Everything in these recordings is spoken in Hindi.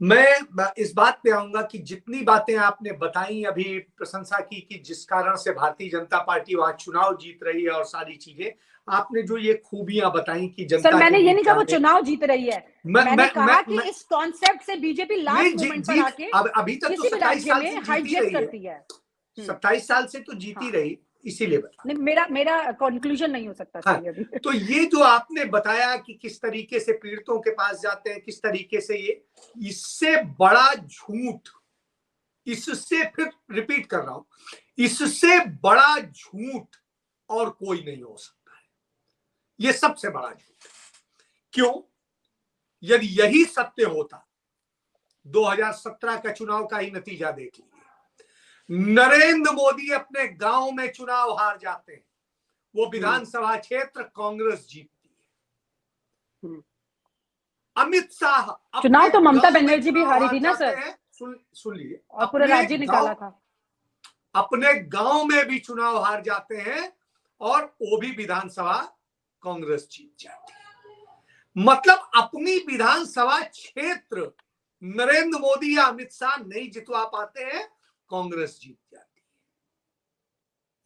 मैं इस बात पे आऊंगा कि जितनी बातें आपने बताई अभी, प्रशंसा की कि जिस कारण से भारतीय जनता पार्टी वहां चुनाव जीत रही है और सारी चीजें, आपने जो ये खूबियां बताई कि जनता सर मैंने के ये बीच नहीं कहा वो जाने, चुनाव जीत रही है, मैंने कहा कि इस कॉन्सेप्ट से बीजेपी लास्ट मोमेंट पर आके अभी तक तो किसी भी 27 राज्य साल से में जीती हाईजैक रही है, करती है। 27 साल से तो जीती रही, इसीलिए बता। नहीं, मेरा कंक्लूजन नहीं हो सकता हाँ, सर अभी। तो ये जो आपने बताया कि किस तरीके से पीड़ितों के पास जाते हैं, किस तरीके से ये, इससे बड़ा झूठ, इससे फिर रिपीट कर रहा हूं, इससे बड़ा झूठ और कोई नहीं हो सकता है। ये सबसे बड़ा झूठ। क्यों? यदि यही सत्य होता, 2017 का चुनाव का ही नतीजा देख लीजिए। नरेंद्र मोदी अपने गांव में चुनाव हार जाते हैं, वो विधानसभा क्षेत्र कांग्रेस जीतती है। अमित शाह चुनाव तो ममता बनर्जी भी हारी थी ना सर, सुन लीजिए, और पूरा राज्य निकाला था। अपने गांव में भी चुनाव हार जाते हैं और वो भी विधानसभा कांग्रेस जीत जाती है। मतलब अपनी विधानसभा क्षेत्र नरेंद्र मोदी या अमित शाह नहीं जितवा पाते हैं, कांग्रेस जीत जाती है।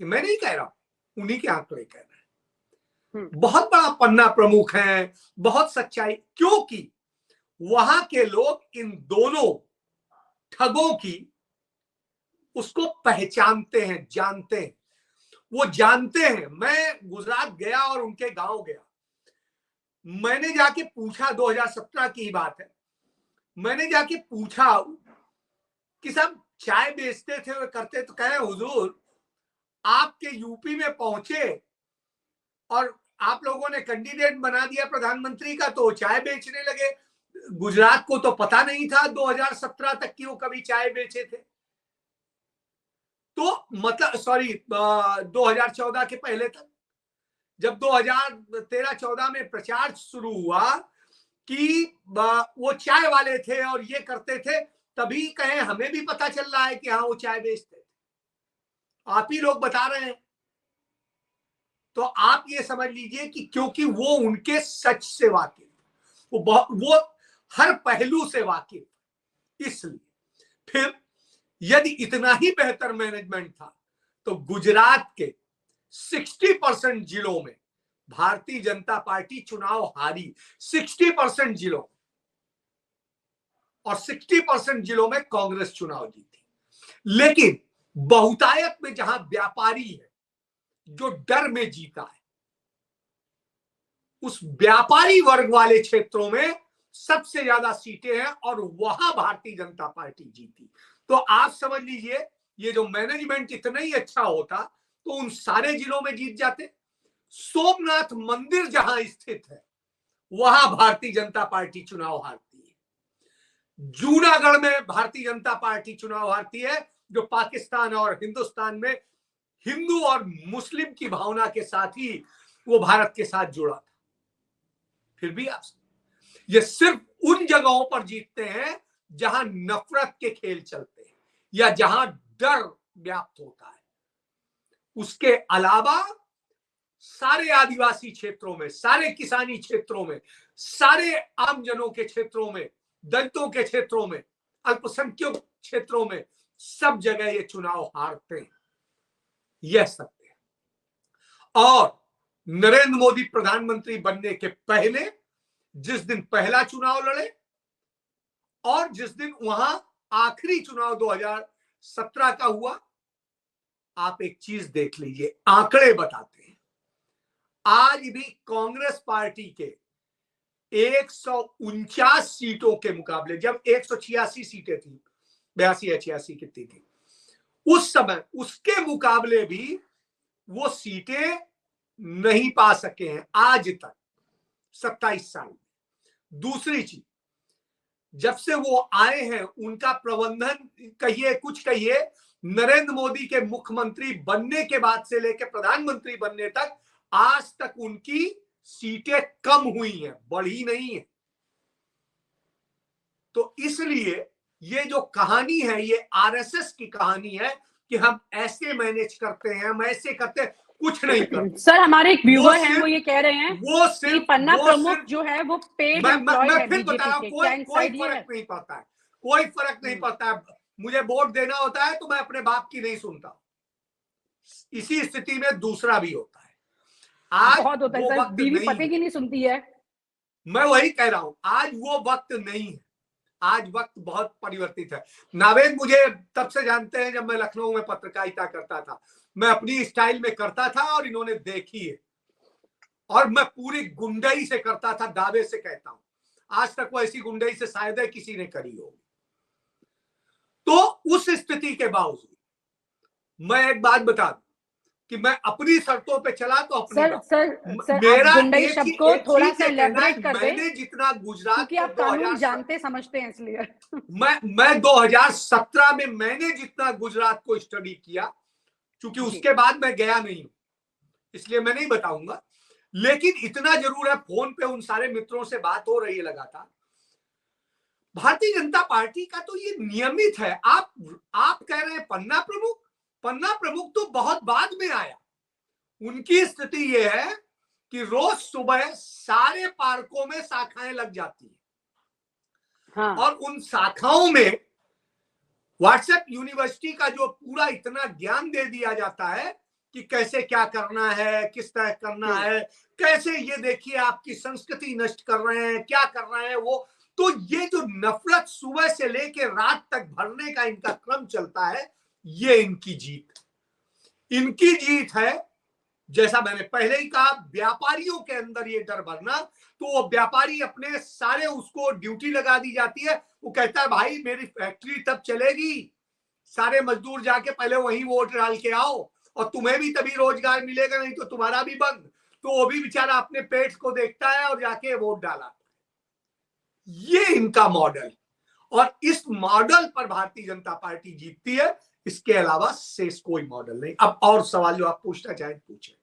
ये मैं नहीं कह रहा हूं, उन्हीं के आंकड़े कह रहे हैं। बहुत बड़ा पन्ना प्रमुख है, बहुत सच्चाई, क्योंकि वहां के लोग इन दोनों ठगों की उसको पहचानते हैं, जानते हैं, वो जानते हैं। मैं गुजरात गया और उनके गांव गया, मैंने जाके पूछा, 2017 की ही बात है, मैंने जाके पूछा कि साहब चाय बेचते थे वे करते, तो कहे हुजूर आपके यूपी में पहुंचे और आप लोगों ने कैंडिडेट बना दिया प्रधानमंत्री का, तो चाय बेचने लगे। गुजरात को तो पता नहीं था 2017 तक कि वो कभी चाय बेचे थे। तो मतलब 2014 के पहले तक, जब 2013-14 में प्रचार शुरू हुआ कि वो चाय वाले थे और ये करते थे, तभी कहें हमें भी पता चल रहा है कि हाँ वो चाय बेचते थे, आप ही लोग बता रहे हैं। तो आप ये समझ लीजिए कि क्योंकि वो उनके सच से वाकिफ, वो हर पहलू से वाकिफ, इसलिए फिर यदि इतना ही बेहतर मैनेजमेंट था तो गुजरात के 60% जिलों में भारतीय जनता पार्टी चुनाव हारी, 60% जिलों, और 60% जिलों में कांग्रेस चुनाव जीती। लेकिन बहुतायत में जहां व्यापारी है जो डर में जीता है, उस व्यापारी वर्ग वाले क्षेत्रों में सबसे ज्यादा सीटें हैं और वहां भारतीय जनता पार्टी जीती। तो आप समझ लीजिए, ये जो मैनेजमेंट इतना ही अच्छा होता तो उन सारे जिलों में जीत जाते। सोमनाथ मंदिर जहां स्थित है वहां भारतीय जनता पार्टी चुनाव हारती है। जूनागढ़ में भारतीय जनता पार्टी चुनाव हारती है, जो पाकिस्तान और हिंदुस्तान में हिंदू और मुस्लिम की भावना के साथ ही वो भारत के साथ जुड़ा था। फिर भी आप, ये सिर्फ उन जगहों पर जीतते हैं जहां नफरत के खेल चलते हैं या जहां डर व्याप्त होता है। उसके अलावा सारे आदिवासी क्षेत्रों में, सारे किसानी क्षेत्रों में, सारे आमजनों के क्षेत्रों में, दलितों के क्षेत्रों में, अल्पसंख्यक क्षेत्रों में, सब जगह ये चुनाव हारते हैं। यह सत्य है। और नरेंद्र मोदी प्रधानमंत्री बनने के पहले जिस दिन पहला चुनाव लड़े और जिस दिन वहां आखिरी चुनाव 2017 का हुआ, आप एक चीज देख लीजिए, आंकड़े बताते हैं। आज भी कांग्रेस पार्टी के 149 सीटों के मुकाबले, जब 186 सीटें थी, 82 या 86 कितनी थी उस समय, उसके मुकाबले भी वो सीटें नहीं पा सके हैं आज तक 27 साल में। दूसरी चीज, जब से वो आए हैं उनका प्रबंधन कहिए कुछ कहिए, नरेंद्र मोदी के मुख्यमंत्री बनने के बाद से लेकर प्रधानमंत्री बनने तक आज तक उनकी सीटें कम हुई हैं, बढ़ी नहीं है। तो इसलिए ये जो कहानी है ये आरएसएस की कहानी है कि हम ऐसे मैनेज करते हैं, हम ऐसे करते हैं, कुछ नहीं करते। सर हमारे एक व्यूअर हैं, वो ये कह रहे हैं वो सिर्फ पन्ना प्रमुख जो है वो पेड एम्प्लॉय है मैं फिर बीजेपी बता रहा के, हूं, क्या कोई इनसाइड ये फर्क है? नहीं पड़ता है। कोई फर्क नहीं पड़ता है। मुझे वोट देना होता है तो मैं अपने बाप की नहीं सुनता। इसी स्थिति में दूसरा भी होता है। आज बहुत होता है वो सर, वक्त बीवी नहीं पति की नहीं सुनती है। मैं वही कह रहा हूं, आज वो वक्त नहीं है। आज वक्त बहुत परिवर्तित है। नावेद मुझे तब से जानते हैं जब मैं लखनऊ में पत्रकारिता करता था। मैं अपनी स्टाइल में करता था और इन्होंने देखी है, और मैं पूरी गुंडई से करता था, दावे से कहता हूं। आज तक वो ऐसी गुंडई से शायद है किसी ने करी होगी। तो उस स्थिति के बावजूद मैं एक बात बता दूं कि मैं अपनी शर्तों पे चला तो अपनी सर बात। सर मेरा आप गुंडई एक शब्द को थोड़ा चीज सा ये कहना है, एलेबरेट कर दें, मैंने जितना गुजरात क्योंकि में आप कानून 2007 जानते समझते हैं इसलिए। मैं 2017 में मैंने जितना गुजरात को स्टडी किया, क्योंकि उसके बाद मैं गया नहीं हूं इसलिए मैं नहीं बताऊंगा, लेकिन इतना जरूर है, फोन पे उन सारे मित्रों से बात हो रही है लगातार। भारतीय जनता पार्टी का तो ये नियमित है। आप कह रहे हैं पन्ना प्रमुख तो बहुत बाद में आया। उनकी स्थिति ये है कि रोज सुबह सारे पार्कों में शाखाएं लग जाती है। हाँ। और उन शाखाओं में व्हाट्सएप यूनिवर्सिटी का जो पूरा इतना ज्ञान दे दिया जाता है कि कैसे क्या करना है, किस तरह करना है, कैसे ये देखिए आपकी संस्कृति नष्ट कर रहे हैं, क्या कर रहे हैं वो। तो ये जो नफरत सुबह से लेकर रात तक भरने का इनका क्रम चलता है, ये इनकी जीत है। जैसा मैंने पहले ही कहा, व्यापारियों के अंदर ये डर भरना, तो वो व्यापारी अपने सारे, उसको ड्यूटी लगा दी जाती है। वो कहता है भाई मेरी फैक्ट्री तब चलेगी, सारे मजदूर जाके पहले वहीं वोट डाल के आओ, और तुम्हें भी तभी रोजगार मिलेगा, नहीं तो तुम्हारा भी बंद। तो वो भी बेचारा अपने पेट को देखता है और जाके वोट डाला। ये इनका मॉडल, और इस मॉडल पर भारतीय जनता पार्टी जीतती है। इसके अलावा शेष कोई मॉडल नहीं। अब और सवाल जो आप पूछना चाहें पूछे।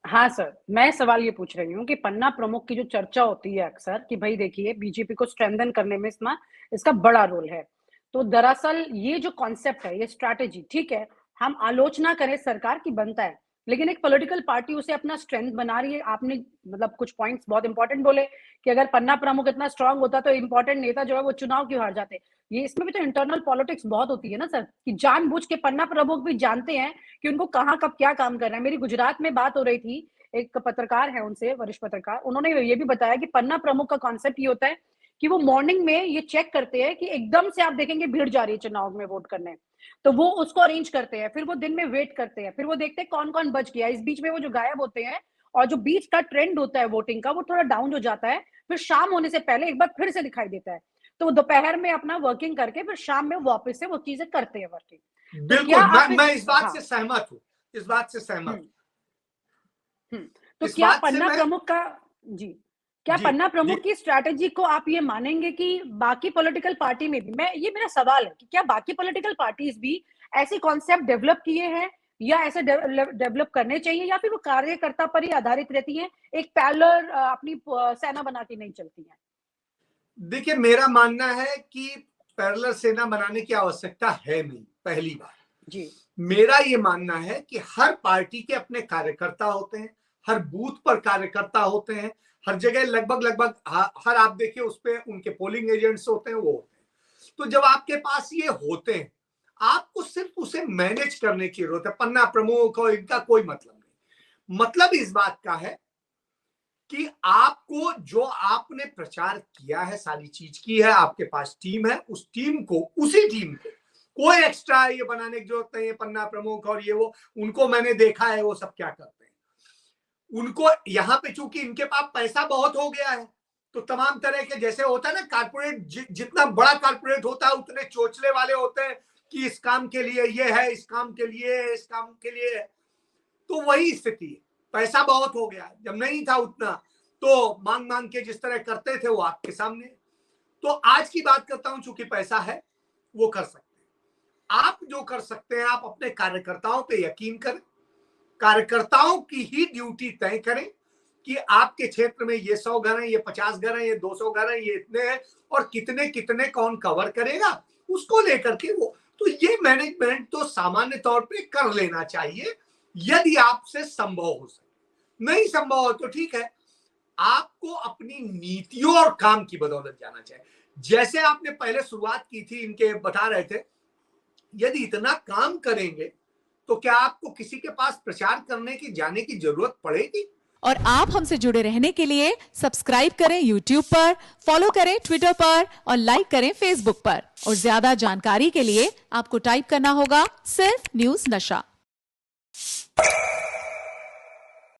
हाँ सर, मैं सवाल ये पूछ रही हूँ कि पन्ना प्रमुख की जो चर्चा होती है अक्सर कि भाई देखिए बीजेपी को स्ट्रेंथन करने में इसका बड़ा रोल है। तो दरअसल ये जो कॉन्सेप्ट है, ये स्ट्रैटेजी, ठीक है, हम आलोचना करें सरकार की बनता है, लेकिन एक पॉलिटिकल पार्टी उसे अपना स्ट्रेंथ बना रही है। आपने मतलब कुछ पॉइंट्स बहुत इंपॉर्टेंट बोले कि अगर पन्ना प्रमुख इतना स्ट्रांग होता तो इंपॉर्टेंट नेता जो है वो चुनाव क्यों हार जाते। ये इसमें भी तो इंटरनल पॉलिटिक्स बहुत होती है ना सर, कि जानबूझ के पन्ना प्रमुख भी जानते हैं कि उनको कहाँ कब क्या काम करना है। मेरी गुजरात में बात हो रही थी, एक पत्रकार है उनसे, वरिष्ठ पत्रकार, उन्होंने ये भी बताया कि पन्ना प्रमुख का कॉन्सेप्ट ये होता है कि वो मॉर्निंग में ये चेक करते हैं कि एकदम से आप देखेंगे भीड़ जा रही है चुनाव में वोट करने, तो वो उसको अरेंज करते हैं। फिर वो दिन में वेट करते हैं, फिर वो देखते हैं कौन कौन बच गया। इस बीच में वो जो गायब होते हैं, और जो बीच का ट्रेंड होता है वोटिंग का वो थोड़ा डाउन हो जाता है, फिर शाम होने से पहले एक बार फिर से दिखाई देता है। तो दोपहर में अपना वर्किंग करके फिर शाम में वापस से वो चीजें करते हैं वर्किंग। तो क्या बिल्कुल, मैं इस बात से सहमत हूँ, इस बात से सहमत हूँ। तो क्या पन्ना प्रमुख का क्या पन्ना प्रमुख की स्ट्रैटेजी को आप ये मानेंगे कि बाकी पॉलिटिकल पार्टी में भी, ये मेरा सवाल है कि क्या बाकी पॉलिटिकल पार्टीज भी ऐसे कॉन्सेप्ट डेवलप किए हैं या ऐसे डेवलप करने चाहिए, या फिर वो कार्यकर्ता पर ही आधारित रहती है, एक पैरेलल अपनी सेना बना के नहीं चलती है? देखिए, मेरा मानना है कि पैरेलल सेना बनाने की आवश्यकता है नहीं। पहली बात जी, मेरा ये मानना है कि हर पार्टी के अपने कार्यकर्ता होते हैं, हर बूथ पर कार्यकर्ता होते हैं, हर जगह लगभग हर आप देखिए उस पे उनके पोलिंग एजेंट्स होते हैं, वो होते हैं। तो जब आपके पास ये होते हैं, आपको सिर्फ उसे मैनेज करने की जरूरत है। पन्ना प्रमुख और इनका कोई मतलब नहीं। मतलब इस बात का है कि आपको जो आपने प्रचार किया है, सारी चीज की है, आपके पास टीम है, उस टीम को, उसी टीम को कोई एक्स्ट्रा ये बनाने की जरूरत नहीं है। पन्ना प्रमुख और ये वो, उनको मैंने देखा है वो सब क्या करते हैं। उनको यहाँ पे चूंकि इनके पास पैसा बहुत हो गया है, तो तमाम तरह के, जैसे होता है ना कारपोरेट, जितना बड़ा कारपोरेट होता है उतने चोचले वाले होते हैं कि इस काम के लिए ये है, इस काम के लिए, इस काम के लिए है। तो वही स्थिति है, पैसा बहुत हो गया। जब नहीं था उतना तो मांग मांग के जिस तरह करते थे वो आपके सामने। तो आज की बात करता हूं, चूंकि पैसा है वो कर सकते हैं। आप जो कर सकते हैं, आप अपने कार्यकर्ताओं पे यकीन करें, कार्यकर्ताओं की ही ड्यूटी तय करें कि आपके क्षेत्र में ये 100 घर हैं, ये 50 घर हैं, ये 200 घर हैं, ये इतने हैं, और कितने कितने कौन कवर करेगा, उसको लेकर के वो। तो ये मैनेजमेंट तो सामान्य तौर पे कर लेना चाहिए, यदि आपसे संभव हो सके। नहीं संभव हो तो ठीक है, आपको अपनी नीतियों और काम की बदौलत जाना चाहिए। जैसे आपने पहले शुरुआत की थी, इनके बता रहे थे, यदि इतना काम करेंगे तो क्या आपको किसी के पास प्रचार करने की जाने की जरूरत पड़ेगी? और आप हमसे जुड़े रहने के लिए सब्सक्राइब करें YouTube पर, फॉलो करें Twitter पर और लाइक करें Facebook पर। और ज्यादा जानकारी के लिए आपको टाइप करना होगा सिर्फ न्यूज़ नशा।